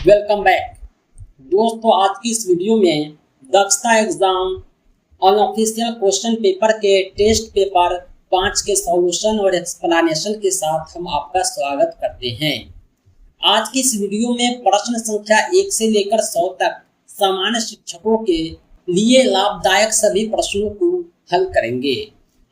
Welcome back दोस्तों। आज की इस वीडियो में दक्षता एग्जाम अनऑफिशियल क्वेश्चन पेपर के टेस्ट पेपर 5 के सॉल्यूशन और एक्सप्लेनेशन के साथ हम आपका स्वागत करते हैं। आज की इस वीडियो में प्रश्न संख्या 1 से लेकर 100 तक सामान्य शिक्षकों के लिए लाभदायक सभी प्रश्नों को हल करेंगे।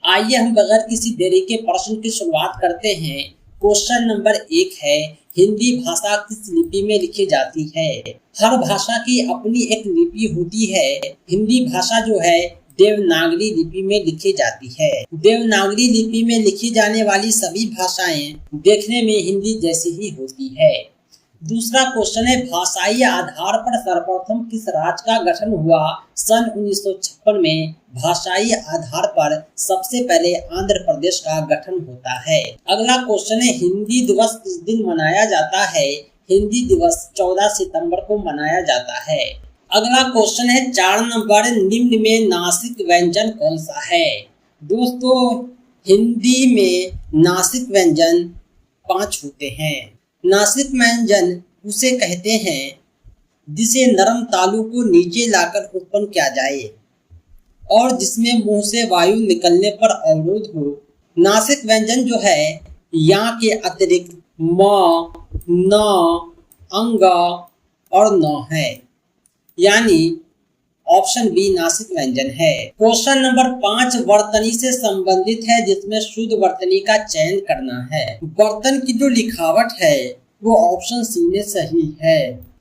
आइए हम बगैर किसी देरी के प्रश्न की शुरुआत करते हैं। क्वेश्चन नंबर 1 है, हिंदी भाषा किस लिपि में लिखी जाती है? हर भाषा की अपनी एक लिपि होती है। हिंदी भाषा जो है देवनागरी लिपि में लिखी जाती है। देवनागरी लिपि में लिखी जाने वाली सभी भाषाएं देखने में हिंदी जैसी ही होती है। दूसरा क्वेश्चन है, भाषाई आधार पर सर्वप्रथम किस राज्य का गठन हुआ? सन 1956 में भाषाई आधार पर सबसे पहले आंध्र प्रदेश का गठन होता है। अगला क्वेश्चन है, हिंदी दिवस किस दिन मनाया जाता है? हिंदी दिवस 14 सितंबर को मनाया जाता है। अगला क्वेश्चन है 4 नंबर, निम्न में नासिक व्यंजन कौन सा है? दोस्तों, हिंदी में नासिक व्यंजन 5 होते हैं। नासिक व्यंजन उसे कहते हैं जिसे नरम तालु को नीचे लाकर उत्पन्न किया जाए और जिसमें मुंह से वायु निकलने पर अवरोध हो। नासिक व्यंजन जो है यहाँ के अतिरिक्त म, न, अंग और न है, यानी ऑप्शन बी नासिक व्यंजन है। क्वेश्चन नंबर 5 वर्तनी से संबंधित है, जिसमें शुद्ध वर्तनी का चयन करना है। वर्तन की जो लिखावट है वो ऑप्शन सी में सही है।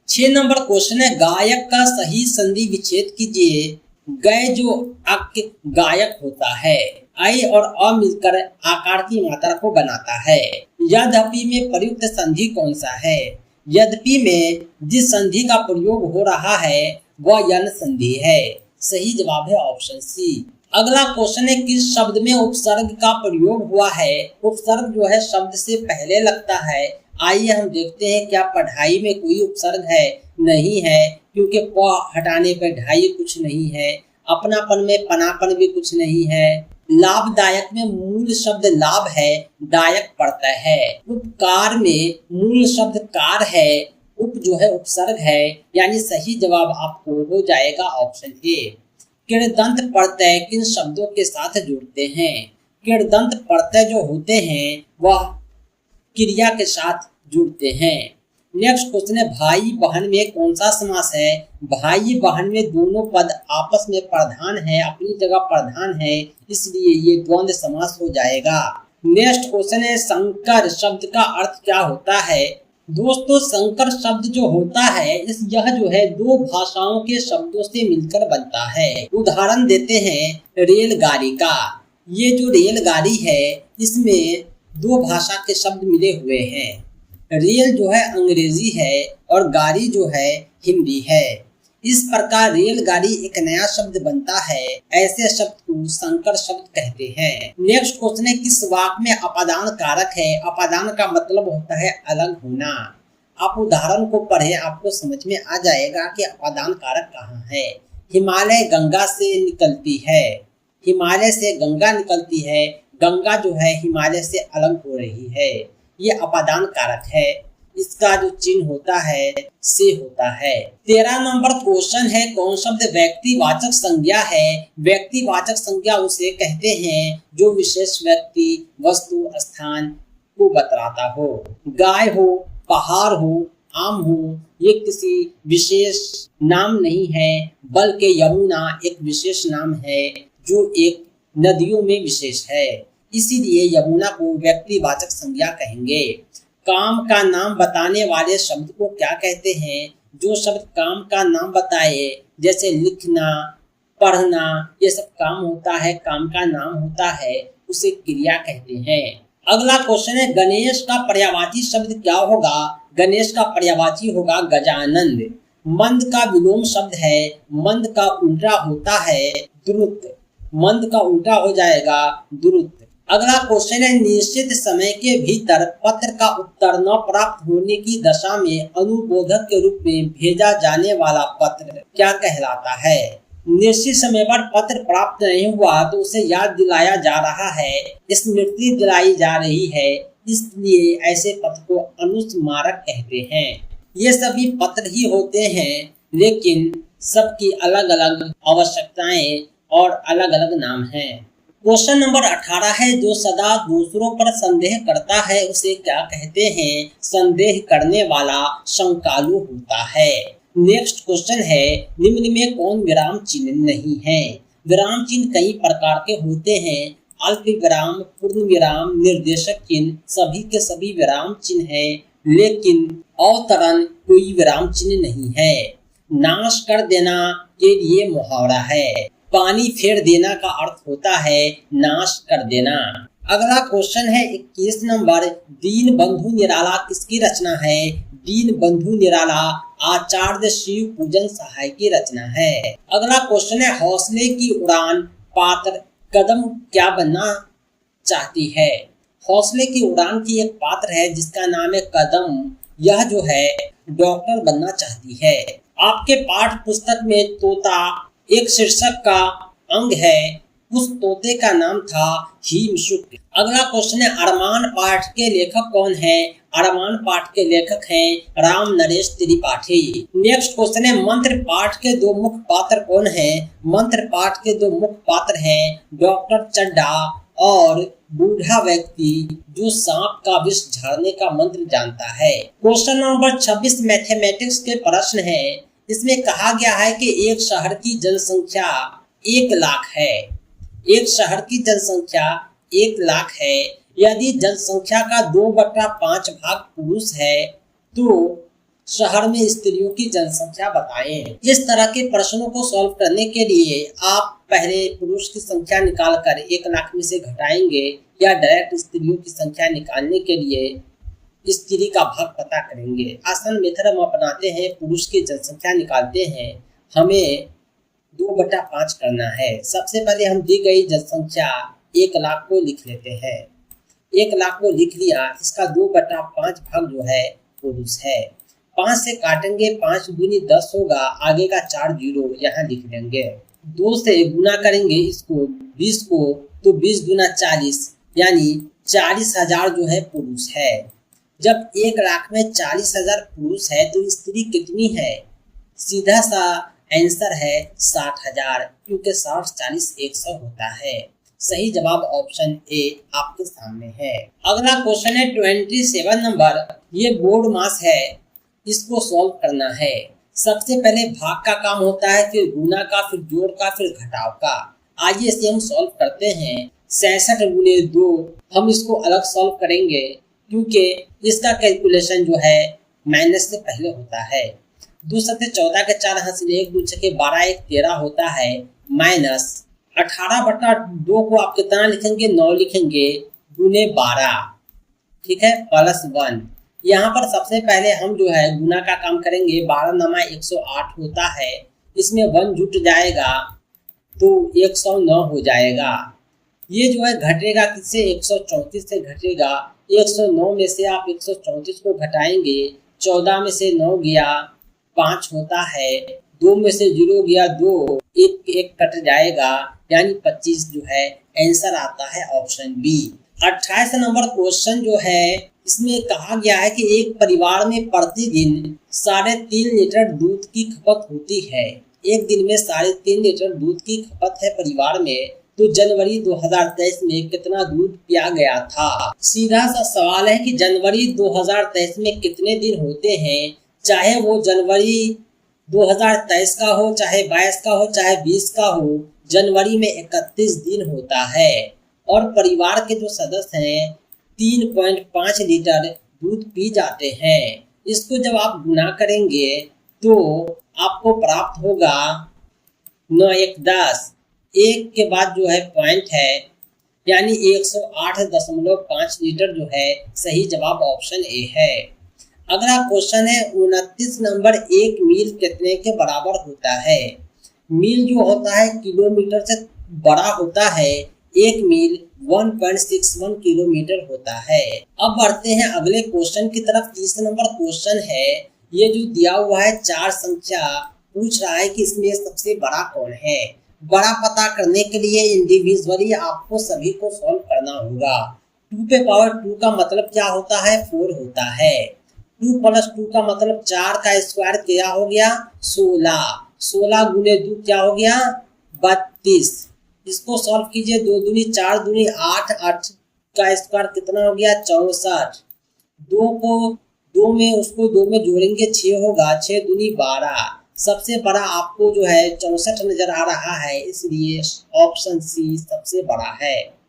6 नंबर क्वेश्चन है, गायक का सही संधि विच्छेद कीजिए। गय जो अक गायक होता है, आई और अ मिलकर आकार की मात्रा को बनाता है। यद्यपि में प्रयुक्त संधि कौन सा है? यद्यपि में जिस संधि का प्रयोग हो रहा है वह यन संधि है। सही जवाब है ऑप्शन सी। अगला क्वेश्चन है, किस शब्द में उपसर्ग का प्रयोग हुआ है? उपसर्ग जो है शब्द से पहले लगता है। आइए हम देखते हैं क्या पढ़ाई में कोई उपसर्ग है? नहीं है, क्योंकि प हटाने पर ढाई कुछ नहीं है। अपनापन में पनापन भी कुछ नहीं है। लाभदायक में मूल शब्द लाभ है, दायक पड़ता है। उपकार में मूल शब्द कार है, उप जो है उपसर्ग है, यानी सही जवाब आपको हो जाएगा ऑप्शन ए। किर्दंत प्रत्यय किन शब्दों के साथ जुड़ते हैं? किर्दंत प्रत्यय जो होते हैं वह क्रिया के साथ जुड़ते हैं। नेक्स्ट क्वेश्चन है, भाई बहन में कौन सा समास है? भाई बहन में दोनों पद आपस में प्रधान है, अपनी जगह प्रधान है, इसलिए ये द्वंद्व समास हो जाएगा। नेक्स्ट क्वेश्चन है, संकर शब्द का अर्थ क्या होता है? दोस्तों, संकर शब्द जो होता है यह जो है दो भाषाओं के शब्दों से मिलकर बनता है। उदाहरण देते हैं रेलगाड़ी का। ये जो रेलगाड़ी है इसमें दो भाषा के शब्द मिले हुए हैं। रेल जो है अंग्रेजी है और गाड़ी जो है हिंदी है। इस प्रकार रेलगाड़ी एक नया शब्द बनता है। ऐसे शब्द को संकर शब्द कहते हैं। नेक्स्ट क्वेश्चन है, किस वाक्य में अपादान कारक है? अपादान का मतलब होता है अलग होना। आप उदाहरण को पढ़े, आपको समझ में आ जाएगा कि अपादान कारक कहाँ है। हिमालय गंगा से निकलती है। हिमालय से गंगा निकलती है, गंगा जो है हिमालय से अलग हो रही है, ये अपादान कारक है। इसका जो चिन्ह होता है से होता है। 13 नंबर क्वेश्चन है, कौन शब्द व्यक्तिवाचक संज्ञा है? व्यक्तिवाचक संज्ञा उसे कहते हैं जो विशेष व्यक्ति, वस्तु, स्थान को बतलाता हो। गाय हो, पहाड़ हो, आम हो, ये किसी विशेष नाम नहीं है, बल्कि यमुना एक विशेष नाम है जो एक नदियों में विशेष है, इसीलिए यमुना को व्यक्तिवाचक संज्ञा कहेंगे। काम का नाम बताने वाले शब्द को क्या कहते हैं? जो शब्द काम का नाम बताए, जैसे लिखना, पढ़ना, ये सब काम होता है, काम का नाम होता है, उसे क्रिया कहते हैं। अगला क्वेश्चन है, गणेश का पर्यायवाची शब्द क्या होगा? गणेश का पर्यायवाची होगा गजानंद। मंद का विलोम शब्द है, मंद का उल्टा होता है द्रुत। मंद का उल्टा हो जाएगा द्रुत। अगला क्वेश्चन है, निश्चित समय के भीतर पत्र का उत्तर न प्राप्त होने की दशा में अनुबोधक के रूप में भेजा जाने वाला पत्र क्या कहलाता है? निश्चित समय पर पत्र प्राप्त नहीं हुआ तो उसे याद दिलाया जा रहा है, स्मृति दिलाई जा रही है, इसलिए ऐसे पत्र को अनुस्मारक कहते हैं। ये सभी पत्र ही होते हैं, लेकिन सबकी अलग अलग आवश्यकताएं और अलग अलग नाम हैं। क्वेश्चन नंबर 18 है, जो सदा दूसरों पर संदेह करता है उसे क्या कहते हैं? संदेह करने वाला शंकालु होता है। नेक्स्ट क्वेश्चन है, निम्न में कौन विराम चिन्ह नहीं है? विराम चिन्ह कई प्रकार के होते हैं। अल्प विराम, पूर्ण विराम, निर्देशक चिन्ह, सभी के सभी विराम चिन्ह है, लेकिन अवतरण कोई विराम चिन्ह नहीं है। नाश कर देना के लिए मुहावरा है। पानी फेर देना का अर्थ होता है नाश कर देना। अगला क्वेश्चन है 21 नंबर, दीन बंधु निराला किसकी रचना है? दीन बंधु निराला आचार्य शिव पूजन सहाय की रचना है। अगला क्वेश्चन है, हौसले की उड़ान पात्र कदम क्या बनना चाहती है? हौसले की उड़ान की एक पात्र है जिसका नाम है कदम। यह जो है डॉक्टर बनना चाहती है। आपके पाठ पुस्तक में तोता एक शीर्षक का अंग है, उस तोते का नाम था हिमशुक। अगला क्वेश्चन है, अरमान पाठ के लेखक कौन है? अरमान पाठ के लेखक हैं राम नरेश त्रिपाठी। नेक्स्ट क्वेश्चन है, मंत्र पाठ के दो मुख्य पात्र कौन हैं? मंत्र पाठ के दो मुख्य पात्र हैं डॉक्टर चड्डा और बूढ़ा व्यक्ति जो सांप का विष झाड़ने का मंत्र जानता है। क्वेश्चन नंबर 26 मैथमेटिक्स के प्रश्न है। इसमें कहा गया है कि एक शहर की जनसंख्या 1 लाख है। एक शहर की जनसंख्या 1 लाख है। यदि जनसंख्या का 2/5 भाग पुरुष है तो शहर में स्त्रियों की जनसंख्या बताएं। इस तरह के प्रश्नों को सॉल्व करने के लिए आप पहले पुरुष की संख्या निकालकर 1 लाख में से घटाएंगे, या डायरेक्ट स्त्रियों की संख्या निकालने के लिए स्त्री का भाग पता करेंगे। आसान मेथड हम अपनाते हैं, पुरुष की जनसंख्या निकालते हैं, हमें 2/5 करना है। सबसे पहले हम दी गई जनसंख्या 1 लाख को लिख लेते हैं। 1 लाख को लिख लिया, इसका 2/5 भाग जो है पुरुष है। 5 से काटेंगे, 5 दूनी 10 होगा, आगे का 4 जीरो यहाँ लिख लेंगे। 2 से गुना करेंगे इसको 20 को, तो 20 दूना 40, यानी 40,000 जो है पुरुष है। जब 1 लाख में 40,000 पुरुष है तो स्त्री कितनी है? सीधा सा आंसर है 60,000, क्योंकि 60 40 100 होता है। सही जवाब ऑप्शन ए आपके सामने है। अगला क्वेश्चन है 27 नंबर, ये बोर्ड मास है, इसको सॉल्व करना है। सबसे पहले भाग का काम होता है, फिर गुना का, फिर जोड़ का, फिर घटाव का। आइए इसे हम सॉल्व करते हैं। 66 गुने 2 हम इसको अलग सॉल्व करेंगे, क्योंकि इसका कैलकुलेशन जो है माइनस से पहले होता है। 2 सत्ते 14 के 4 हासिल 1 2 छके 12 1 13 होता है, माइनस 18/2 को आप कितना लिखेंगे? 9 लिखेंगे, गुने 12, ठीक है, +1। यहाँ पर सबसे पहले हम जो है गुना का काम करेंगे। 12 नमा 108 होता है, इसमें 1 जुट जाएगा तो 109 हो जाएगा। ये जो है घटेगा किससे? 134 से घटेगा। 109 में से आप 134 को घटाएंगे, 14 में से 9 गया 5 होता है, 2 में से 0 गया 2, 1 कट जाएगा, यानी 25 जो है आंसर आता है ऑप्शन बी। 28 नंबर क्वेश्चन जो है, इसमें कहा गया है कि एक परिवार में प्रतिदिन 3.5 लीटर दूध की खपत होती है। एक दिन में 3.5 लीटर दूध की खपत है परिवार में, तो जनवरी 2023 में कितना दूध पिया गया था? सीधा सा सवाल है कि जनवरी 2023 में कितने दिन होते हैं, चाहे वो जनवरी 2023 का हो, चाहे 22 का हो, चाहे 20 का हो, जनवरी में 31 दिन होता है। और परिवार के जो सदस्य हैं 3.5 लीटर दूध पी जाते हैं। इसको जब आप गुना करेंगे तो आपको प्राप्त होगा 9 1 10, 1 के बाद जो है पॉइंट है, यानी 108.5 लीटर जो है सही जवाब ऑप्शन ए है। अगला क्वेश्चन है 29 नंबर, 1 मील कितने के बराबर होता है? मील जो होता है किलोमीटर से बड़ा होता है। 1 मील 1.61 किलोमीटर होता है। अब बढ़ते हैं अगले क्वेश्चन की तरफ। 30 नंबर क्वेश्चन है, ये जो दिया हुआ है 4 संख्या पूछ रहा है कि इसमें सबसे बड़ा कौन है। बड़ा पता करने के लिए इंडिविजुअली आपको सभी को सॉल्व करना होगा। 2 पे पावर 2 का मतलब क्या होता है? 4 होता है। 2+2 का मतलब 4 का स्क्वायर क्या हो गया 16, 16 गुने 2 क्या हो गया 32। इसको सॉल्व कीजिए, 2 दूनी 4 दूनी 8, 8 का स्क्वायर कितना हो गया 64। 2 में उसको 2 में जोड़ेंगे 6 होगा, 6 दूनी 12। सबसे बड़ा आपको जो है 64 नजर आ रहा है, इसलिए ऑप्शन सी सबसे बड़ा है।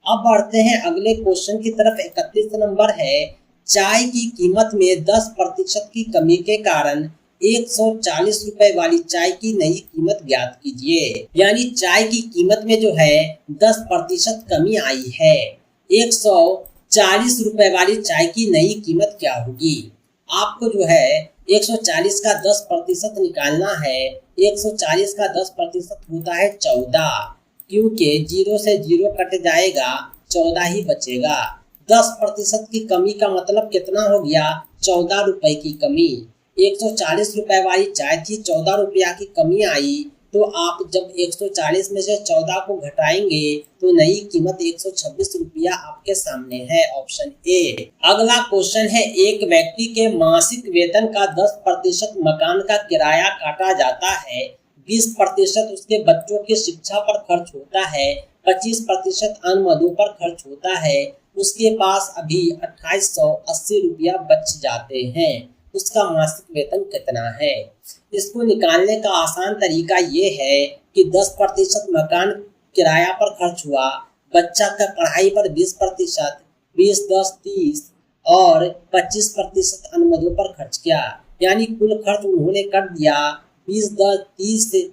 अब बढ़ते हैं अगले क्वेश्चन की तरफ। 31 नंबर है, चाय की कीमत में 10% की कमी के कारण 140 रुपए वाली चाय की नई कीमत ज्ञात कीजिए। यानी चाय की कीमत में जो है 10% कमी आई है। 140 रुपए वाली चाय की नई कीमत क्या होगी? आपको जो है 140 का 10% निकालना है। 140 का 10% होता है 14, क्योंकि 0 से 0 कट जाएगा, 14 ही बचेगा। 10% की कमी का मतलब कितना हो गया 14 रुपए की कमी। 140 रुपए वाली चाय थी, 14 रुपया की कमी आई, तो आप जब 140 में से 14 को घटाएंगे तो नई कीमत 126 रुपया आपके सामने है, ऑप्शन ए। अगला क्वेश्चन है, एक व्यक्ति के मासिक वेतन का 10% मकान का किराया काटा जाता है, 20% उसके बच्चों की शिक्षा पर खर्च होता है, 25% अन्य मदों पर खर्च होता है, उसके पास अभी 2880 रुपया बच जाते हैं। उसका मासिक वेतन कितना है? इसको निकालने का आसान तरीका ये है कि 10% मकान किराया पर खर्च हुआ, बच्चा का पढ़ाई पर 20%, 20, 10, 30 और 25% अन्य मदों पर खर्च किया। यानी कुल खर्च उन्होंने कर दिया 20, 10, 30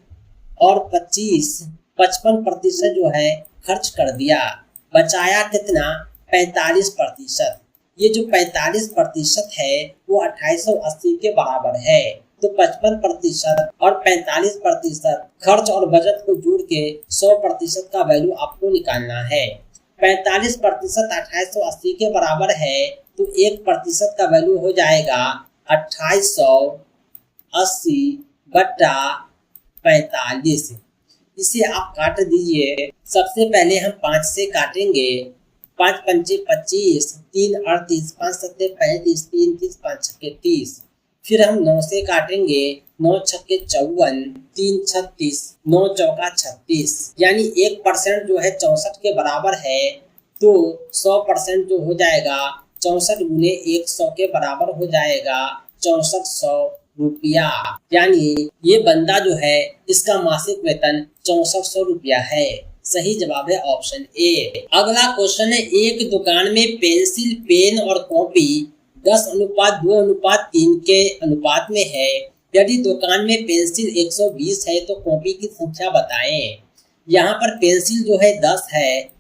और 25, 55% जो है खर्च कर दिया। बचाया कितना 45%। ये जो 45% है वो 2880 के बराबर है। तो 55% और 45% खर्च और बचत को जोड़ के 100% का वैल्यू आपको निकालना है। 45% 2880 के बराबर है, तो 1% का वैल्यू हो जाएगा 2880 बटा 45। इसे आप काट दीजिए। सबसे पहले हम 5 से काटेंगे। 5 पंचे 25, 3 38, 5 सत्ते 35, 3 30, 5 छक्के 30। फिर हम 9 से काटेंगे। 9 छक्के 54, 3 36, 9 चौका 36। यानी 1% जो है 64 के बराबर है, तो 100% जो हो जाएगा 64 गुने 100 के बराबर हो जाएगा 6400 रुपया। यानी ये बंदा जो है इसका मासिक वेतन 6400 रुपया है। सही जवाब है ऑप्शन ए। अगला क्वेश्चन है, एक दुकान में पेंसिल, पेन और कॉपी 10:2:3 के अनुपात में है। यदि दुकान में पेंसिल 120 है तो कॉपी की संख्या बताएं। यहाँ पर पेंसिल जो है 10 है,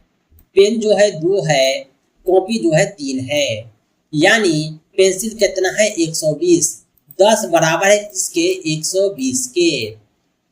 पेन जो है 2 है, कॉपी जो है 3 है। यानी पेंसिल कितना है 120, 10 बराबर है इसके 120 के।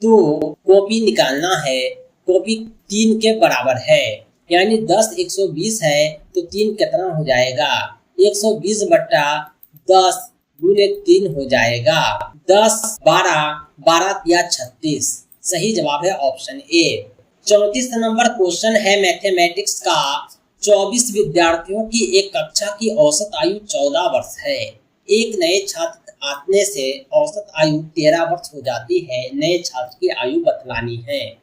तो कॉपी निकालना है, कॉपी 3 के बराबर है। यानी 10 120 है तो 3 कितना हो जाएगा 120 बटा 10 गुने 3 हो जाएगा 10, 12, 12 या 36। सही जवाब है ऑप्शन ए। 34 नंबर क्वेश्चन है मैथमेटिक्स का। 24 विद्यार्थियों की एक कक्षा की औसत आयु 14 वर्ष है। एक नए छात्र आने से औसत आयु 13 वर्ष हो जाती है। नए छात्र की आयु बतलानी है।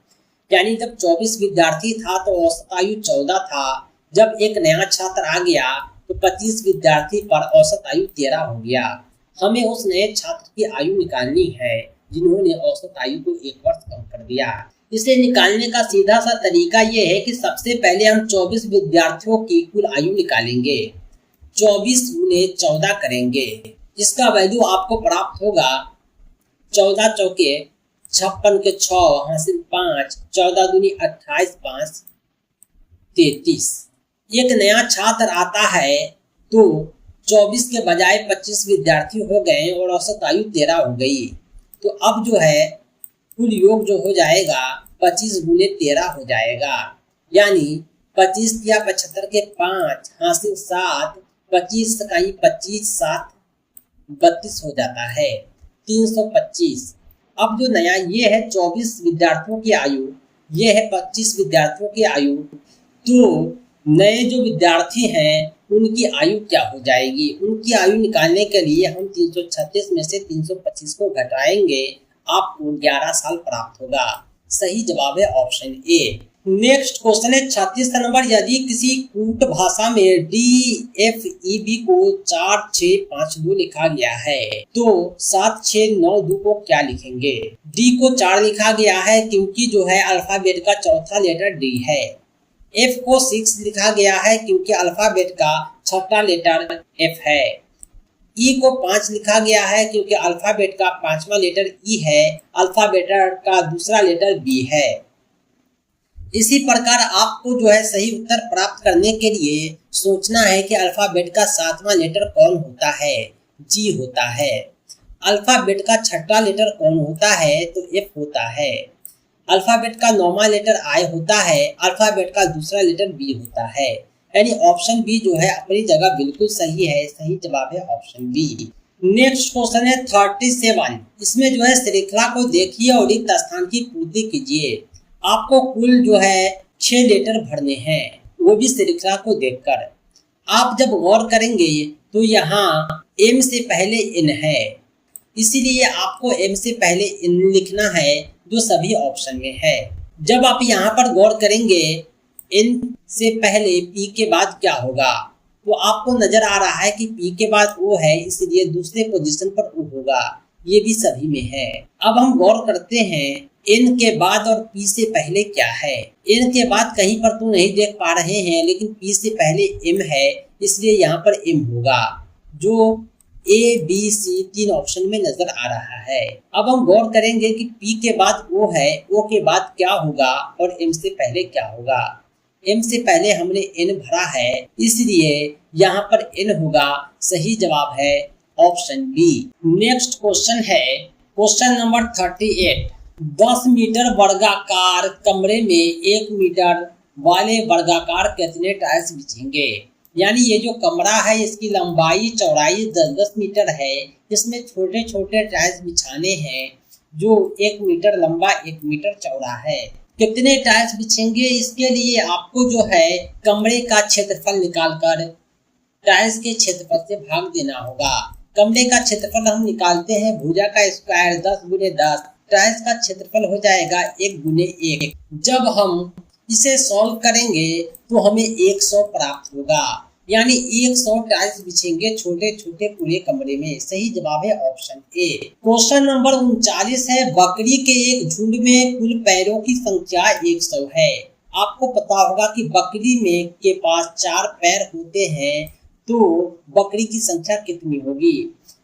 यानी जब 24 विद्यार्थी था तो औसत आयु 14 था। जब एक नया छात्र आ गया तो 25 विद्यार्थी पर औसत आयु 13 हो गया। हमें उस नए छात्र की आयु निकालनी है जिन्होंने औसत आयु को 1 वर्ष कम कर दिया। इसे निकालने का सीधा सा तरीका ये है कि सबसे पहले हम 24 विद्यार्थियों की कुल आयु निकालेंगे। 24 गुने 14 करेंगे। इसका वैल्यू आपको प्राप्त होगा 14 चौके 56 के 6 हासिल 5, 14 दूनी 28, 5 33। एक नया छात्र आता है तो 24 के बजाय 25 विद्यार्थी हो गए और औसत आयु 13 हो गई। तो अब जो है कुल योग जो हो जाएगा 25 गुने 13 हो जाएगा। यानी 25 या 75 के 5 हासिल 7, 25 इकाई 25, 7 32 हो जाता है 325। अब जो नया ये है 24 विद्यार्थियों की आयु, ये है 25 विद्यार्थियों की आयु। तो नए जो विद्यार्थी हैं उनकी आयु क्या हो जाएगी। उनकी आयु निकालने के लिए हम 336 में से 325 को घटाएंगे, आपको 11 साल प्राप्त होगा। सही जवाब है ऑप्शन ए। नेक्स्ट क्वेश्चन है 36 नंबर। यदि किसी कूट भाषा में DFEB को 4652 लिखा गया है तो 7692 को क्या लिखेंगे। डी को 4 लिखा गया है क्योंकि जो है अल्फाबेट का चौथा लेटर डी है। F को 6 लिखा गया है क्योंकि अल्फाबेट का छठा लेटर F है। E को 5 लिखा गया है क्योंकि अल्फाबेट का पांचवा लेटर E है। अल्फाबेट का दूसरा लेटर B है। इसी प्रकार आपको जो है सही उत्तर प्राप्त करने के लिए सोचना है कि अल्फाबेट का सातवां लेटर कौन होता है। G होता है। अल्फाबेट का छठा लेटर कौन होता है तो F होता है। अल्फाबेट का नौवां लेटर I होता है। अल्फाबेट का दूसरा लेटर B होता है। यानी ऑप्शन बी जो है अपनी जगह बिल्कुल सही है। सही जवाब है ऑप्शन बी। नेक्स्ट क्वेश्चन है 37। इसमें जो है श्रृंखला को देखिए और रिक्त स्थान की पूर्ति कीजिए। आपको कुल जो है 6 लेटर भरने हैं, वो भी श्रृंखला को देखकर। आप जब गौर करेंगे तो यहाँ M से पहले N है, इसीलिए आपको M से पहले N लिखना है जो सभी ऑप्शन में है। जब आप यहाँ पर गौर करेंगे N से पहले P के बाद क्या होगा तो आपको नजर आ रहा है कि P के बाद O है, इसलिए दूसरे पोजीशन पर O होगा। ये भी सभी में है। अब हम गौर करते हैं N के बाद और P से पहले क्या है। N के बाद कहीं पर तो नहीं देख पा रहे हैं, लेकिन P से पहले M है, इसलिए यहाँ पर M होगा जो A, B, C 3 ऑप्शन में नजर आ रहा है। अब हम गौर करेंगे कि P के बाद O है, O के बाद क्या होगा और M से पहले क्या होगा। M से पहले हमने N भरा है, इसलिए यहाँ पर N होगा। सही जवाब है ऑप्शन बी। नेक्स्ट क्वेश्चन है क्वेश्चन नंबर 38। 10 मीटर वर्गाकार कमरे में 1 मीटर वाले वर्गाकार कितने टाइल्स बिछेंगे। यानी ये जो कमरा है इसकी लंबाई चौड़ाई 10-10 मीटर है। इसमें छोटे छोटे टाइल्स बिछाने हैं जो 1 मीटर लंबा 1 मीटर चौड़ा है। कितने टाइल्स बिछेंगे, इसके लिए आपको जो है कमरे का क्षेत्रफल निकालकर टाइल्स के क्षेत्रफल से भाग देना होगा। कमरे का क्षेत्रफल हम निकालते हैं, भुजा का स्क्वायर 10 गुने 10। टाइल्स का क्षेत्रफल हो जाएगा 1 गुने 1। जब हम इसे सॉल्व करेंगे तो हमें 100 प्राप्त होगा। यानी 100 टाइल्स बिछेंगे छोटे छोटे पूरे कमरे में। सही जवाब है ऑप्शन ए। क्वेश्चन नंबर 39 है बकरी के एक झुंड में कुल पैरों की संख्या 100 है। आपको पता होगा कि बकरी में के पास 4 पैर होते हैं, तो बकरी की संख्या कितनी होगी।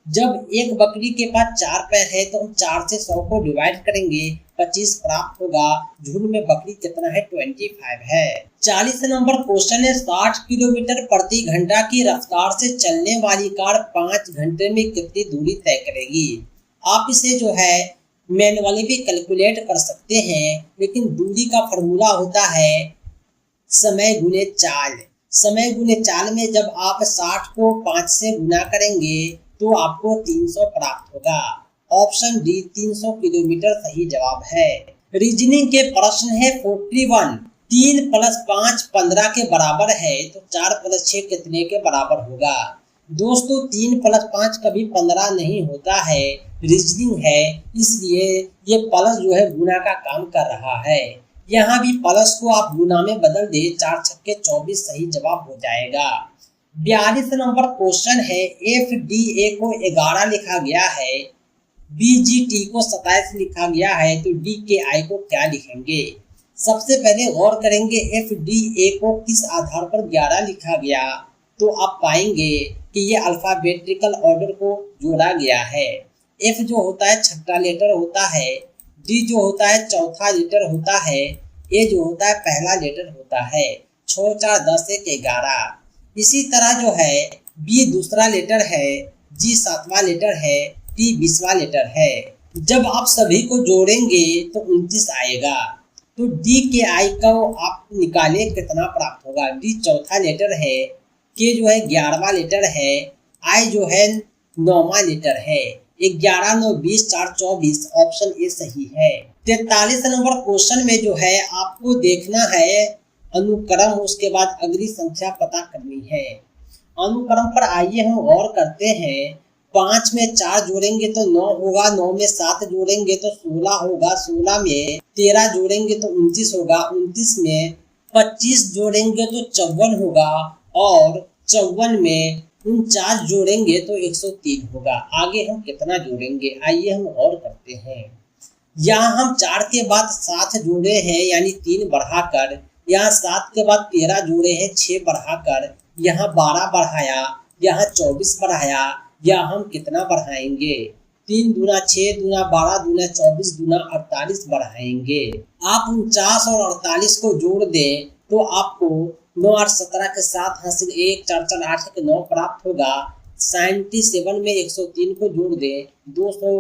जब एक बकरी के पास 4 पैर है तो हम 4 से 100 को डिवाइड करेंगे, 25 प्राप्त होगा। झुंड में बकरी कितना है 25 है। 40 नंबर क्वेश्चन है 60 किलोमीटर प्रति घंटा की रफ्तार से चलने वाली कार 5 घंटे में कितनी दूरी तय करेगी। आप इसे जो है मैनुअली भी कैलकुलेट कर सकते हैं, लेकिन दूरी का फॉर्मूला होता है समय गुने चाल। समय गुने चाल में जब आप 60 को 5 से गुना करेंगे तो आपको 300 प्राप्त होगा। ऑप्शन डी 300 किलोमीटर सही जवाब है। रीजनिंग के प्रश्न है 41। 3 + 5 15 के बराबर है तो 4 + 6 कितने के बराबर होगा। दोस्तों 3 + 5 कभी 15 नहीं होता है, रीजनिंग है, इसलिए ये प्लस जो है गुना का काम कर रहा है। यहाँ भी प्लस को आप गुना में बदल दे, 4 छक्के 24 सही जवाब हो जाएगा। 42 नंबर क्वेश्चन है FDA को 11 लिखा गया है, BGT को 27 लिखा गया है, तो DKI को क्या लिखेंगे। सबसे पहले गौर करेंगे FDA को किस आधार पर 11 लिखा गया, तो आप पाएंगे कि ये अल्फाबेटिकल ऑर्डर को जोड़ा गया है। F जो होता है छठा लेटर होता है, D जो होता है चौथा लेटर होता है, A जो होता है पहला लेटर होता है। 6 4 10 1 11। इसी तरह जो है B दूसरा लेटर है, G 7वां लेटर है, T 20वां लेटर है। जब आप सभी को जोड़ेंगे तो 29 आएगा। तो DKI को आप निकाले कितना प्राप्त होगा। D चौथा लेटर है, K जो है 11वां लेटर है, I जो है 9वां लेटर है। 11 9 20 4 24 ऑप्शन ए सही है। 43 नंबर क्वेश्चन में जो है आपको देखना है अनुक्रम, उसके बाद अगली संख्या पता करनी है। अनुक्रम पर आइए हम गौर करते हैं। 5 में 4 जोड़ेंगे तो 9 होगा, 9 में 7 जोड़ेंगे तो 16 होगा, 16 में 13 जोड़ेंगे तो 29 होगा, 29 में 25 जोड़ेंगे तो 54 होगा और 54 में 49 जोड़ेंगे तो 103 होगा। आगे हम कितना जोड़ेंगे, आइए हम गौर करते हैं। यहाँ हम 4 के बाद 7 जोड़े हैं यानी 3 बढ़ाकर, यहाँ 7 के बाद 13 जोड़े हैं 6 बढ़ाकर, यहाँ 12 बढ़ाया, यहाँ 24 बढ़ाया, यहाँ हम कितना बढ़ाएंगे, 3 दूना 6 दूना 12 दूना 24 दूना 48 बढ़ाएंगे। आप 49 और 48 को जोड़ दें तो आपको 9 8 17 के साथ हासिल 1 4 4 8 के 9 प्राप्त होगा। 97 में 103 को जोड़ दें 200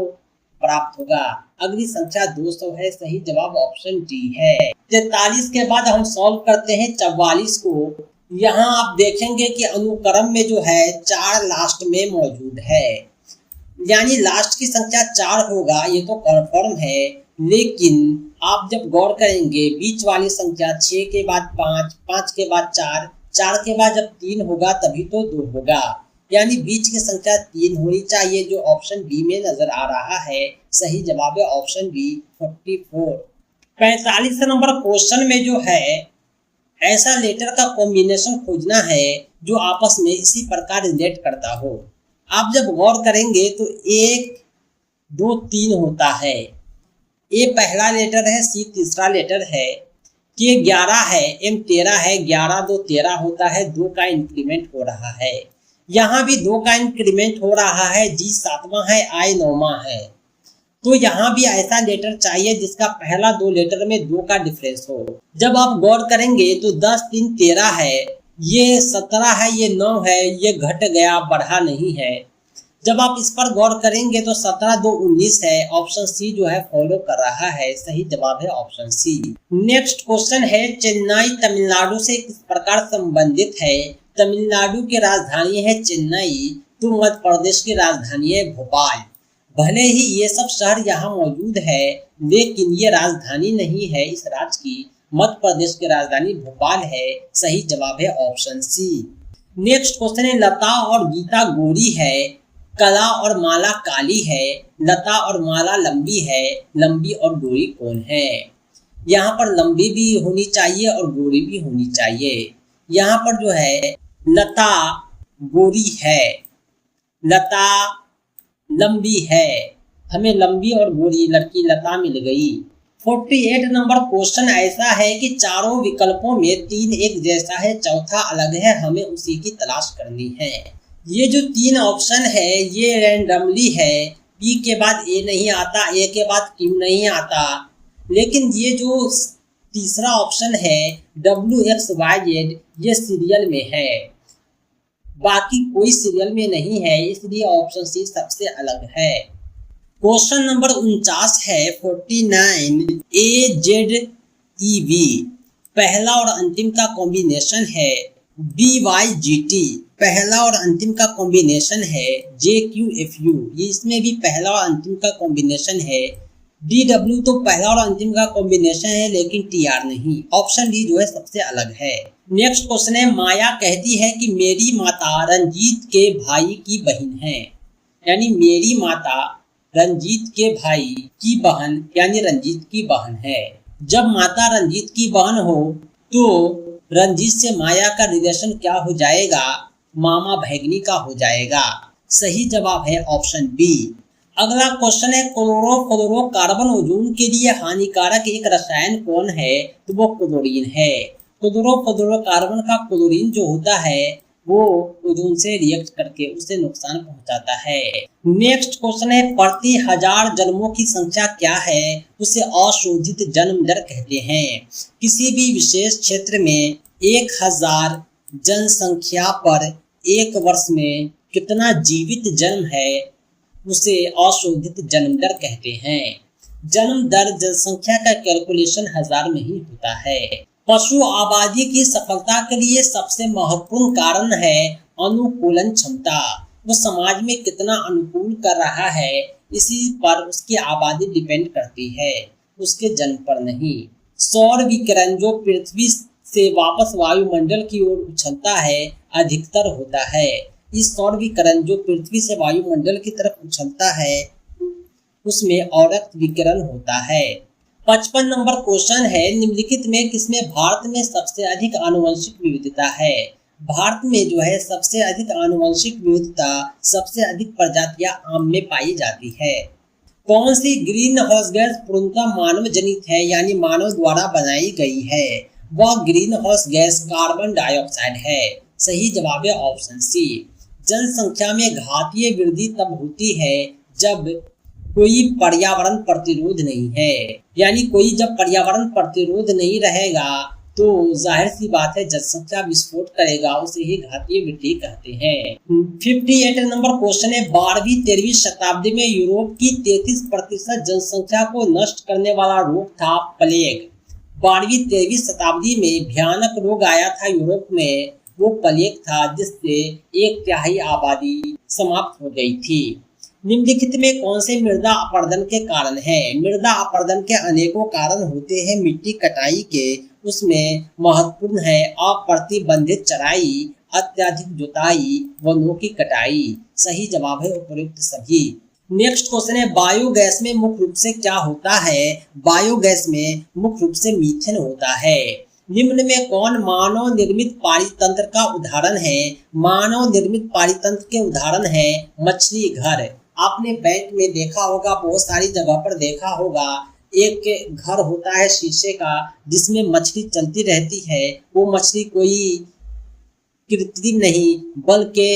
प्राप्त होगा। अगली संख्या 200 है, सही जवाब ऑप्शन डी है। 43 के बाद हम सॉल्व करते हैं 44 को। यहाँ आप देखेंगे कि अनुक्रम में जो है 4 लास्ट में मौजूद है, यानी लास्ट की संख्या 4 होगा, ये तो कंफर्म है। लेकिन आप जब गौर करेंगे बीच वाली संख्या 6 के बाद 5, 5 के बाद 4, 4 के बाद जब 3 होगा तभी तो 2 होगा, यानी बीच की संख्या 3 होनी चाहिए, जो ऑप्शन बी में नजर आ रहा है। सही जवाब है ऑप्शन बी 44। 45 नंबर क्वेश्चन में जो है ऐसा लेटर का कॉम्बिनेशन खोजना है जो आपस में इसी प्रकार रिलेट करता हो। आप जब गौर करेंगे तो 1 2 3 होता है, ए पहला लेटर है, सी तीसरा लेटर है, के 11 है, एम 13 है, 11 2 13 होता है, 2 का इंक्रीमेंट हो रहा है। यहाँ भी 2 का इंक्रीमेंट हो रहा है, जी 7वां है, आई 9वां है। तो यहाँ भी ऐसा लेटर चाहिए जिसका पहला 2 लेटर में 2 का डिफरेंस हो। जब आप गौर करेंगे तो 10 3 13 है, ये 17 है, ये 9 है, ये घट गया, बढ़ा नहीं है। जब आप इस पर गौर करेंगे तो 17 2 19 है, ऑप्शन सी जो है फॉलो कर रहा है। सही जवाब है ऑप्शन सी। नेक्स्ट क्वेश्चन है चेन्नई तमिलनाडु से किस प्रकार संबंधित है। तमिलनाडु की राजधानी है चेन्नई, तो मध्य प्रदेश की राजधानी है भोपाल। भले ही ये सब शहर यहाँ मौजूद है लेकिन ये राजधानी नहीं है इस राज्य की। मध्य प्रदेश की राजधानी भोपाल है। सही जवाब है ऑप्शन सी। नेक्स्ट क्वेश्चन है लता और गीता गोरी है, कला और माला काली है, लता और माला लंबी है, लंबी और गोरी कौन है। यहाँ पर लंबी भी होनी चाहिए और गोरी भी होनी चाहिए। यहाँ पर जो है लता गोरी है, लता लंबी है, हमें लंबी और गोरी लड़की लता मिल गई। 48 नंबर क्वेश्चन ऐसा है कि चारों विकल्पों में 3 एक जैसा है, चौथा अलग है, हमें उसी की तलाश करनी है। ये जो 3 ऑप्शन है ये रैंडमली है, पी के बाद ए नहीं आता, ए के बाद क्यू नहीं आता, लेकिन ये जो तीसरा ऑप्शन है WXYZ ये सीरियल में है, बाकी कोई सीरियल में नहीं है, इसलिए ऑप्शन सी सबसे अलग है। क्वेश्चन नंबर 49 है 49 AZEV पहला और अंतिम का कॉम्बिनेशन है, BYGT पहला और अंतिम का कॉम्बिनेशन है, JQFU ये इसमें भी पहला और अंतिम का कॉम्बिनेशन है, DW तो पहला और अंतिम का कॉम्बिनेशन है लेकिन TR नहीं। ऑप्शन डी जो है सबसे अलग है। नेक्स्ट क्वेश्चन है माया कहती है कि मेरी माता रंजीत के भाई की बहन है, यानी मेरी माता रंजीत के भाई की बहन यानी रंजीत की बहन है। जब माता रंजीत की बहन हो तो रंजीत से माया का रिलेशन क्या हो जाएगा, मामा भैगनी का हो जाएगा। सही जवाब है ऑप्शन बी। अगला क्वेश्चन है क्लोरोफ्लोरोकार्बन ओजोन के लिए हानिकारक एक रसायन कौन है, तो वो क्लोरीन है। क्लोरोफ्लोरोकार्बन का क्लोरीन जो होता है वो ओजोन से रिएक्ट करके उसे नुकसान पहुंचाता है। नेक्स्ट क्वेश्चन है प्रति 1000 जन्मों की संख्या क्या है, उसे अशोधित जन्म दर कहते हैं। किसी भी विशेष क्षेत्र में 1000 जनसंख्या पर एक वर्ष में कितना जीवित जन्म है उसे अशोधित जन्म दर कहते हैं। जन्म दर जनसंख्या का कैलकुलेशन 1000 में ही होता है। पशु आबादी की सफलता के लिए सबसे महत्वपूर्ण कारण है अनुकूलन क्षमता। वो समाज में कितना अनुकूल कर रहा है इसी पर उसकी आबादी डिपेंड करती है, उसके जन्म पर नहीं। सौर विकिरण जो पृथ्वी से वापस वायुमंडल की ओर उछलता है अधिकतर होता है। इस सौर विकिरण जो पृथ्वी से वायुमंडल की तरफ उछलता है उसमें औरक्त विकिरण होता है। 55 नंबर क्वेश्चन है, निम्नलिखित में किसमें भारत में सबसे अधिक आनुवंशिक विविधता है? भारत में जो है सबसे अधिक आनुवंशिक विविधता, सबसे अधिक प्रजातियां आम में पाई जाती है। कौन सी ग्रीन हाउस गैस पूर्णतः मानव जनित है, यानी मानव द्वारा बनाई गई है? वह green house gas carbon dioxide है। सही जवाब है ऑप्शन सी। जनसंख्या में घातीय वृद्धि तब होती है जब कोई पर्यावरण प्रतिरोध नहीं है, यानी कोई जब पर्यावरण प्रतिरोध नहीं रहेगा तो जाहिर सी बात है जनसंख्या विस्फोट करेगा, उसे ही घातीय वृद्धि कहते हैं। 58 नंबर क्वेश्चन है, 12वीं 13वीं शताब्दी में यूरोप की 33% जनसंख्या को नष्ट करने वाला रोग था प्लेग। 12वीं 13वीं शताब्दी में भयानक रोग आया था यूरोप में, वो प्लेग था जिससे 1/3 आबादी समाप्त हो गई थी। निम्नलिखित में कौन से मृदा अपरदन के कारण है? मृदा अपरदन के अनेकों कारण होते हैं मिट्टी कटाई के, उसमें महत्वपूर्ण है अप्रतिबंधित चराई, अत्यधिक जुताई, वनों की कटाई। सही जवाब है उपयुक्त सभी। नेक्स्ट क्वेश्चन है, बायोगैस में मुख्य रूप से क्या होता है? बायोगैस में मुख्य रूप से मीथेन होता है। निम्न में कौन मानव निर्मित पारितंत्र का उदाहरण है? मानव निर्मित पारितंत्र के उदाहरण है मछली घर। आपने बैंक में देखा होगा, बहुत सारी जगह पर देखा होगा, एक घर होता है शीशे का जिसमें मछली चलती रहती है। वो मछली कोई कृत्रिम नहीं बल्कि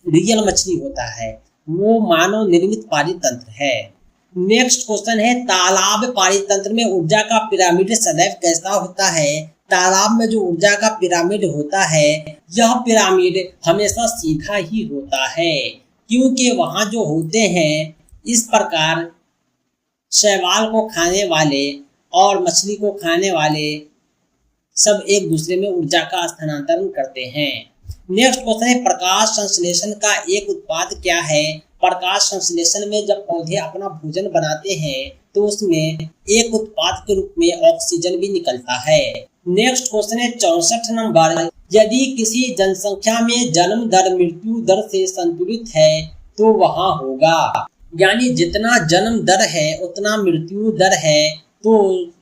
रियल मछली होता है, वो मानव निर्मित पारितंत्र है। नेक्स्ट क्वेश्चन है, तालाब पारितंत्र में ऊर्जा का पिरामिड सदैव कैसा होता है? तालाब में जो ऊर्जा का पिरामिड होता है, यह पिरामिड हमेशा सीधा ही होता है, क्योंकि वहां जो होते हैं इस प्रकार शैवाल को खाने वाले और मछली को खाने वाले सब एक दूसरे में ऊर्जा का स्थानांतरण करते हैं। नेक्स्ट क्वेश्चन है, प्रकाश संश्लेषण का एक उत्पाद क्या है? प्रकाश संश्लेषण में जब पौधे अपना भोजन बनाते हैं तो उसमें एक उत्पाद के रूप में ऑक्सीजन भी निकलता है। नेक्स्ट क्वेश्चन है 64 नंबर, यदि किसी जनसंख्या में जन्म दर मृत्यु दर से संतुलित है तो वहाँ होगा, यानी जितना जन्म दर है उतना मृत्यु दर है तो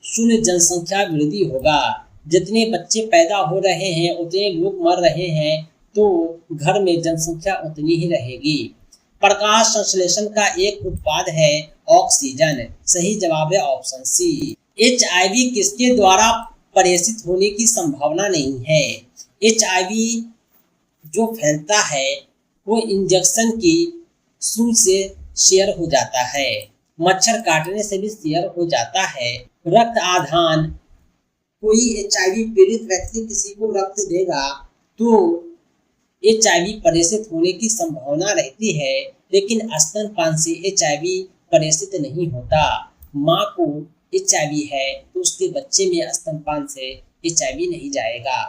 शून्य जनसंख्या वृद्धि होगा। जितने बच्चे पैदा हो रहे हैं उतने लोग मर रहे हैं तो घर में जनसंख्या उतनी ही रहेगी। प्रकाश संश्लेषण का एक उत्पाद है ऑक्सीजन। सही जवाब है ऑप्शन सी। HIV किसके द्वारा प्रेषित होने की संभावना नहीं है? HIV जो फैलता है वो इंजेक्शन की सुई से शेयर हो जाता है, मच्छर काटने से भी शेयर हो जाता है। रक्त आधान, कोई HIV पीड़ित व्यक्ति किसी को रक्त देगा तो HIV प्रेषित होने की संभावना रहती है, लेकिन स्तनपान से HIV प्रेषित नहीं होता। माँ को HIV है तो उसके बच्चे में स्तनपान से HIV नहीं जाएगा।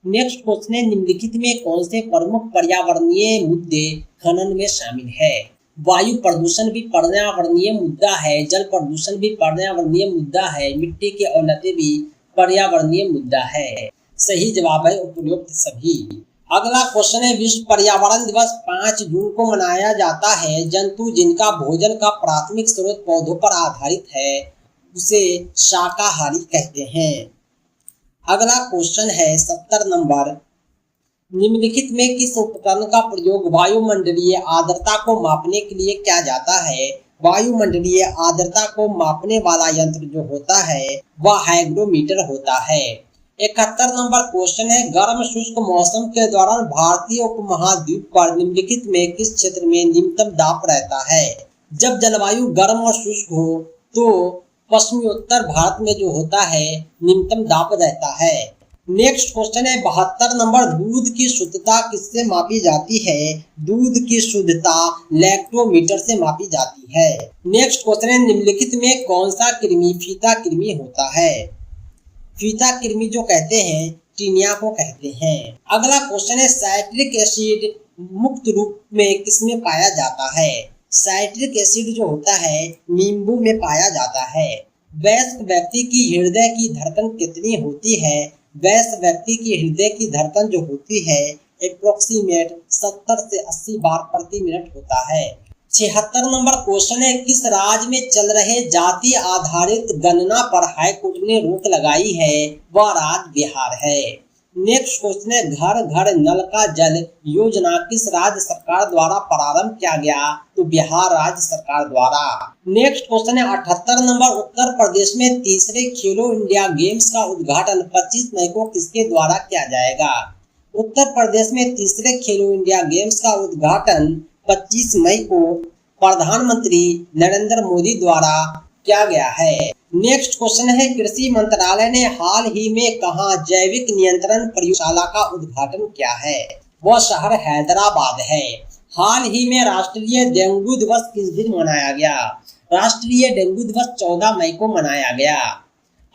नेक्स्ट क्वेश्चन है, निम्नलिखित में कौन से प्रमुख पर्यावरणीय मुद्दे खनन में शामिल है? वायु प्रदूषण भी पर्यावरणीय मुद्दा है, जल प्रदूषण भी पर्यावरणीय मुद्दा है, मिट्टी के औन्नत्य भी पर्यावरणीय मुद्दा है। सही जवाब है उपयुक्त सभी। अगला क्वेश्चन है, विश्व पर्यावरण दिवस 5 जून को मनाया जाता है। जंतु जिनका भोजन का प्राथमिक स्रोत पौधों पर आधारित है उसे शाकाहारी कहते हैं। अगला क्वेश्चन है 70 नंबर, निम्नलिखित में किस उपकरण का प्रयोग वायुमंडलीय आर्द्रता को मापने के लिए किया जाता है? वायुमंडलीय आर्द्रता को मापने वाला यंत्र जो होता है वह हाइग्रोमीटर होता है। 71 नंबर क्वेश्चन है, गर्म शुष्क मौसम के दौरान भारतीय उपमहाद्वीप पर निम्नलिखित में किस क्षेत्र में न्यूनतम दाब रहता है? जब जलवायु गर्म और शुष्क हो तो पश्चिमी उत्तर भारत में जो होता है न्यूनतम दाब रहता है। नेक्स्ट क्वेश्चन है 72 नंबर, दूध की शुद्धता किससे मापी जाती है? दूध की शुद्धता लैक्टोमीटर से मापी जाती है। नेक्स्ट क्वेश्चन है, निम्नलिखित में कौन सा कृमि फीता कृमि होता है? फीता कृमि जो कहते हैं टीनिया को कहते हैं। अगला क्वेश्चन है, साइट्रिक एसिड मुक्त रूप में किसमें पाया जाता है? साइट्रिक एसिड जो होता है नींबू में पाया जाता है। वयस्क व्यक्ति की हृदय की धड़कन कितनी होती है? वयस्क व्यक्ति की हृदय की धड़कन जो होती है अप्रोक्सीमेट 70 से 80 बार प्रति मिनट होता है। 76 नंबर क्वेश्चन है, किस राज्य में चल रहे जाति आधारित गणना पर हाईकोर्ट ने रोक लगाई है? वह राज्य बिहार है। नेक्स्ट क्वेश्चन है, घर घर नल का जल योजना किस राज्य सरकार द्वारा प्रारंभ किया गया? तो बिहार राज्य सरकार द्वारा। नेक्स्ट क्वेश्चन है 78 नंबर, उत्तर प्रदेश में तीसरे खेलो इंडिया गेम्स का उद्घाटन 25 मई को किसके द्वारा किया जाएगा? उत्तर प्रदेश में तीसरे खेलो इंडिया गेम्स का उद्घाटन 25 मई को प्रधानमंत्री नरेंद्र मोदी द्वारा किया गया है। नेक्स्ट क्वेश्चन है, कृषि मंत्रालय ने हाल ही में कहां जैविक नियंत्रण प्रयोगशाला का उद्घाटन किया है? वह शहर हैदराबाद है। हाल ही में राष्ट्रीय डेंगू दिवस किस दिन मनाया गया? राष्ट्रीय डेंगू दिवस 14 मई को मनाया गया।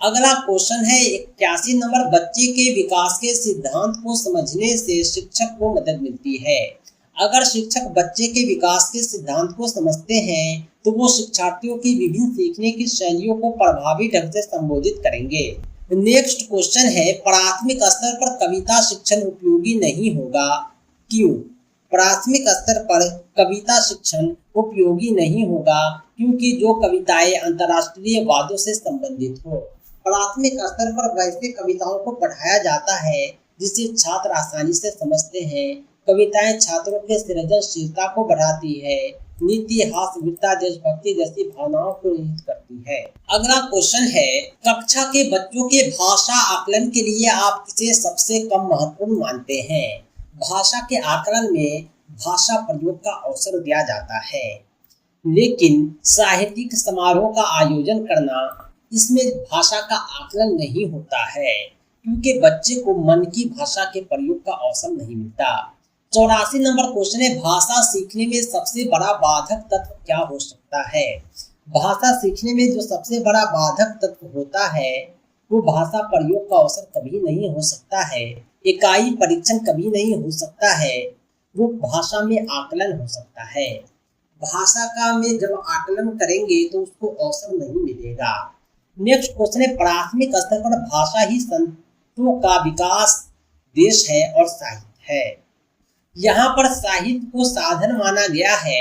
अगला क्वेश्चन है 81 नंबर, बच्चे के विकास के सिद्धांत को समझने से शिक्षक को मदद मिलती है। अगर शिक्षक बच्चे के विकास के सिद्धांत को समझते हैं तो वो शिक्षार्थियों की विभिन्न सीखने की शैलियों को प्रभावी ढंग से संबोधित करेंगे। नेक्स्ट क्वेश्चन है, प्राथमिक स्तर पर कविता शिक्षण उपयोगी नहीं होगा, क्यों? प्राथमिक स्तर पर कविता शिक्षण उपयोगी नहीं होगा क्योंकि जो कविताएं अंतर्राष्ट्रीय वादों से संबंधित हो। प्राथमिक स्तर पर वैसे कविताओं को पढ़ाया जाता है जिसे छात्र आसानी से समझते हैं। कविताएं छात्रों के सृजनशीलता को बढ़ाती है, नीति, हास्य, वीरता, देशभक्ति जैसी भावनाओं को इंगित करती है। अगला क्वेश्चन है, कक्षा के बच्चों के भाषा आकलन के लिए आप किसे सबसे कम महत्वपूर्ण मानते हैं? भाषा के आकलन में भाषा प्रयोग का अवसर दिया जाता है, लेकिन साहित्यिक समारोह का आयोजन करना, इसमें भाषा का आकलन नहीं होता है क्योंकि बच्चे को मन की भाषा के प्रयोग का अवसर नहीं मिलता। 84 नंबर क्वेश्चन है, भाषा सीखने में सबसे बड़ा बाधक तत्व क्या हो सकता है? भाषा सीखने में जो सबसे बड़ा बाधक तत्व होता है वो भाषा प्रयोग का अवसर कभी नहीं हो सकता है, इकाई परीक्षण कभी नहीं हो सकता है, वो भाषा में आकलन हो सकता है। भाषा का में जब आकलन करेंगे तो उसको अवसर नहीं मिलेगा। नेक्स्ट क्वेश्चन है, प्राथमिक स्तर पर भाषा ही संतों का विकास देश है और साहित्य है। यहाँ पर साहित्य को साधन माना गया है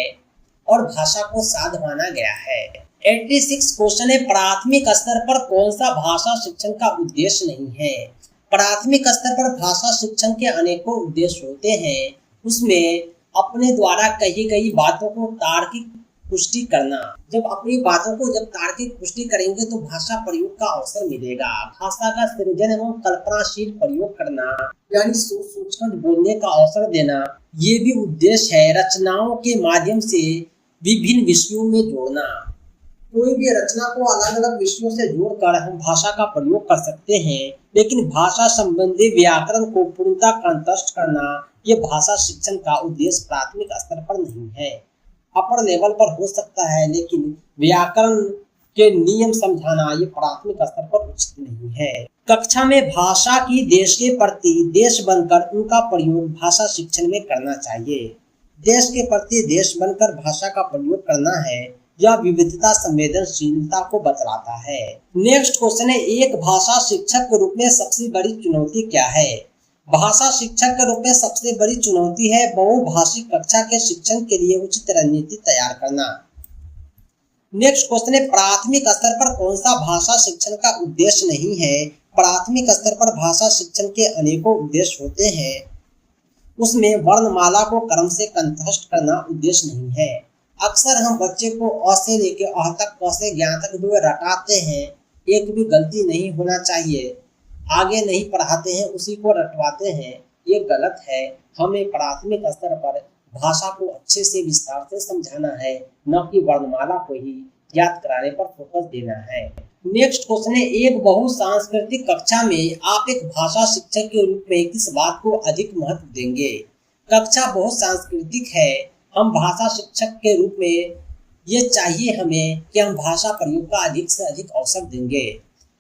और भाषा को साध माना गया है। 86 क्वेश्चन है, प्राथमिक स्तर पर कौन सा भाषा शिक्षण का उद्देश्य नहीं है? प्राथमिक स्तर पर भाषा शिक्षण के अनेकों उद्देश्य होते हैं, उसमें अपने द्वारा कही गई बातों को तार्किक पुष्टि करना। जब अपनी बातों को जब तार्किक पुष्टि करेंगे तो भाषा प्रयोग का अवसर मिलेगा। भाषा का सृजन एवं कल्पनाशील प्रयोग करना, यानी सोच सोचकर बोलने का अवसर देना, ये भी उद्देश्य है। रचनाओं के माध्यम से विभिन्न विषयों में जोड़ना, कोई भी रचना को अलग अलग विषयों से जोड़कर हम भाषा का प्रयोग कर सकते हैं, लेकिन भाषा संबंधी व्याकरण को पूर्णतः कंठस्थ करना, ये भाषा शिक्षण का उद्देश्य प्राथमिक स्तर पर नहीं है। अपर लेवल पर हो सकता है, लेकिन व्याकरण के नियम समझाना ये प्राथमिक स्तर पर उचित नहीं है। कक्षा में भाषा की देश के प्रति देश बनकर उनका प्रयोग भाषा शिक्षण में करना चाहिए। देश के प्रति देश बनकर भाषा का प्रयोग करना है, यह विविधता संवेदनशीलता को बतलाता है। नेक्स्ट क्वेश्चन है, एक भाषा शिक्षक के रूप में सबसे बड़ी चुनौती क्या है? भाषा शिक्षक के रूप में सबसे बड़ी चुनौती है बहुभाषिक कक्षा के शिक्षण के लिए उचित रणनीति तैयार करना। नेक्स्ट क्वेश्चन है, प्राथमिक स्तर पर कौन सा भाषा शिक्षण का उद्देश्य नहीं है? प्राथमिक स्तर पर भाषा शिक्षण के अनेकों उद्देश्य होते हैं, उसमें वर्णमाला को क्रम से कंठस्थ करना उद्देश्य नहीं है। अक्सर हम बच्चे को अ से लेकर अ तक, क से ज्ञ तक जो रटाते हैं, एक भी गलती नहीं होना चाहिए, आगे नहीं पढ़ाते हैं, उसी को रटवाते हैं, ये गलत है। हमें प्राथमिक स्तर पर भाषा को अच्छे से विस्तार से समझाना है, न कि वर्णमाला को ही याद कराने पर फोकस देना है। नेक्स्ट क्वेश्चन है, एक बहुसांस्कृतिक कक्षा में आप एक भाषा शिक्षक के रूप में किस बात को अधिक महत्व देंगे? कक्षा बहुत सांस्कृतिक है, हम भाषा शिक्षक के रूप में ये चाहिए हमें कि हम भाषा प्रयोग का अधिक से अधिक अवसर देंगे।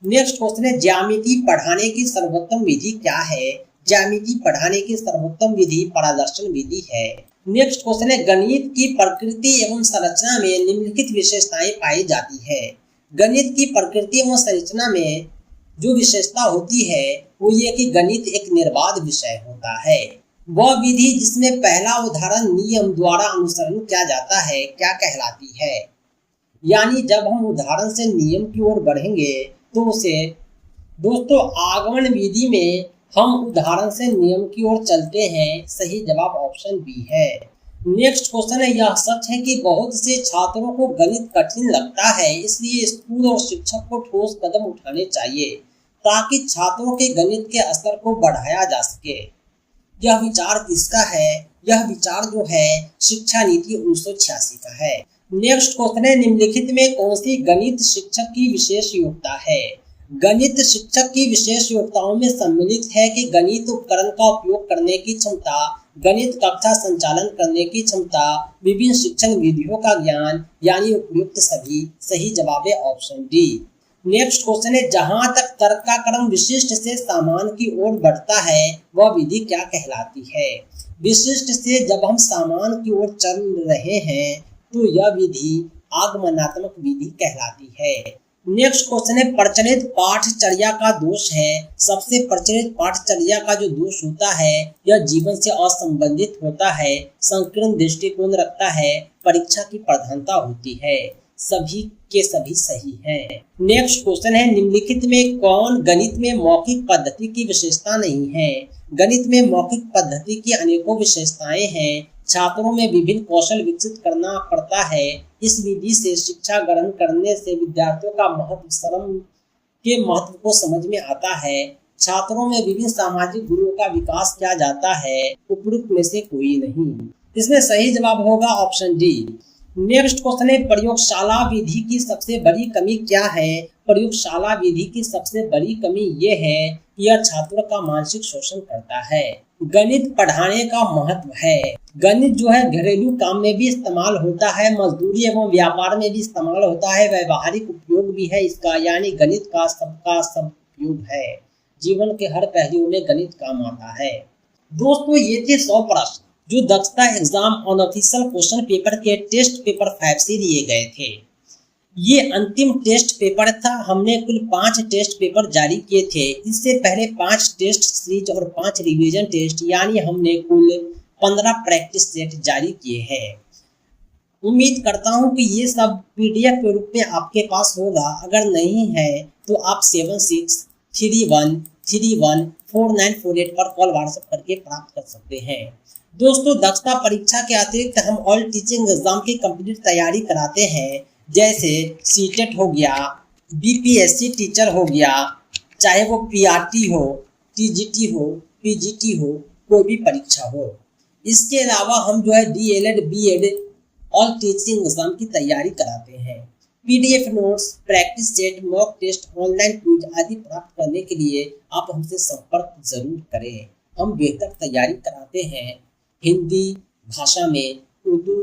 नेक्स्ट क्वेश्चन है, ज्यामिति पढ़ाने की सर्वोत्तम विधि क्या है? ज्यामिति पढ़ाने की सर्वोत्तम विधि परादर्शन विधि है। नेक्स्ट क्वेश्चन है, गणित की प्रकृति एवं संरचना में निम्नलिखित विशेषताएं पाई जाती है। गणित की प्रकृति एवं संरचना में जो विशेषता होती है वो ये कि गणित एक निर्बाध विषय होता है। वह विधि जिसमें पहला उदाहरण नियम द्वारा अनुसरण किया जाता है क्या कहलाती है। यानी जब हम उदाहरण से नियम की ओर बढ़ेंगे तो उसे दोस्तों आगमन विधि में हम उदाहरण से नियम की ओर चलते हैं। सही जवाब ऑप्शन बी है। नेक्स्ट क्वेश्चन है, यह सच है कि बहुत से छात्रों को गणित कठिन लगता है, इसलिए स्कूल और शिक्षक को ठोस कदम उठाने चाहिए ताकि छात्रों के गणित के स्तर को बढ़ाया जा सके। यह विचार किसका है? यह विचार जो है शिक्षा नीति 1986 का है। नेक्स्ट क्वेश्चन है, निम्नलिखित में कौन सी गणित शिक्षक की विशेष योग्यता है। गणित शिक्षक की विशेष योग्यताओं में सम्मिलित है कि गणित उपकरण का उपयोग करने की क्षमता, गणित कक्षा संचालन करने की क्षमता, विभिन्न शिक्षण विधियों का ज्ञान, यानी उपयुक्त सभी। सही जवाब है ऑप्शन डी। नेक्स्ट क्वेश्चन है, जहां तक तर्क का क्रम विशिष्ट से सामान्य की ओर बढ़ता है वह विधि क्या कहलाती है। विशिष्ट से जब हम सामान्य की ओर चल रहे हैं तो यह विधि आगमनात्मक विधि कहलाती है। नेक्स्ट क्वेश्चन है, प्रचलित पाठचर्या का दोष है। सबसे प्रचलित पाठचर्या का जो दोष होता है यह जीवन से असंबंधित होता है, संकीर्ण दृष्टिकोण रखता है, परीक्षा की प्रधानता होती है। सभी के सभी सही हैं। नेक्स्ट क्वेश्चन है, निम्नलिखित में कौन गणित में मौखिक पद्धति की विशेषता नहीं है। गणित में मौखिक पद्धति की अनेकों विशेषताएं हैं। छात्रों में विभिन्न कौशल विकसित करना पड़ता है। इस विधि से शिक्षा ग्रहण करने से विद्यार्थियों का महत्व श्रम के महत्व को समझ में आता है। छात्रों में विभिन्न सामाजिक गुणों का विकास किया जाता है। उपयुक्त में से कोई नहीं। इसमें सही जवाब होगा ऑप्शन डी। नेक्स्ट क्वेश्चन है, प्रयोगशाला विधि की सबसे बड़ी कमी क्या है। प्रयोगशाला विधि की सबसे बड़ी कमी ये है कि यह छात्रों का मानसिक शोषण करता है। गणित पढ़ाने का महत्व है। गणित जो है घरेलू काम में भी इस्तेमाल होता है, मजदूरी एवं व्यापार में भी इस्तेमाल होता है, व्यवहारिक उपयोग भी है इसका, यानी गणित का सब उपयोग है। जीवन के हर पहलू में गणित काम आता है। दोस्तों ये थे 100 प्रश्न जो दक्षता एग्जाम अनऑफिशियल क्वेश्चन पेपर के टेस्ट पेपर 5 से लिए गए थे। ये अंतिम टेस्ट पेपर था। हमने कुल 5 टेस्ट पेपर जारी किए थे। इससे पहले 5 टेस्ट सीरीज और 5 रिवीजन टेस्ट, यानी हमने कुल 15 प्रैक्टिस सेट जारी किए हैं। उम्मीद करता हूं कि ये सब PDF के रूप में आपके पास होगा। अगर नहीं है तो आप 7631314948 पर कॉल व्हाट्सएप करके प्राप्त कर सकते हैं। दोस्तों दक्षता परीक्षा के अतिरिक्त हम ऑल टीचिंग एग्जाम की कंप्लीट तैयारी कराते हैं, जैसे सीटेट हो गया, BPSC टीचर हो गया, चाहे वो PRT हो, TGT हो, PGT हो, कोई भी परीक्षा हो। इसके अलावा हम जो है DLED BEd all teaching exam की तैयारी कराते हैं। PDF notes, practice set, mock test, online quiz आदि प्राप्त करने के लिए आप हमसे संपर्क जरूर करें। हम बेहतर तैयारी कराते हैं। हिंदी भाषा में, उर्दू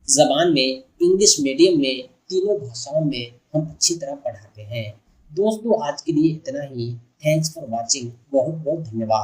जबान में, इंग्लिश मीडियम में, तीनों भाषाओं में हम अच्छी तरह पढ़ाते हैं। दोस्तों आज के लिए इतना ही। Thanks for watching. बहुत बहुत धन्यवाद।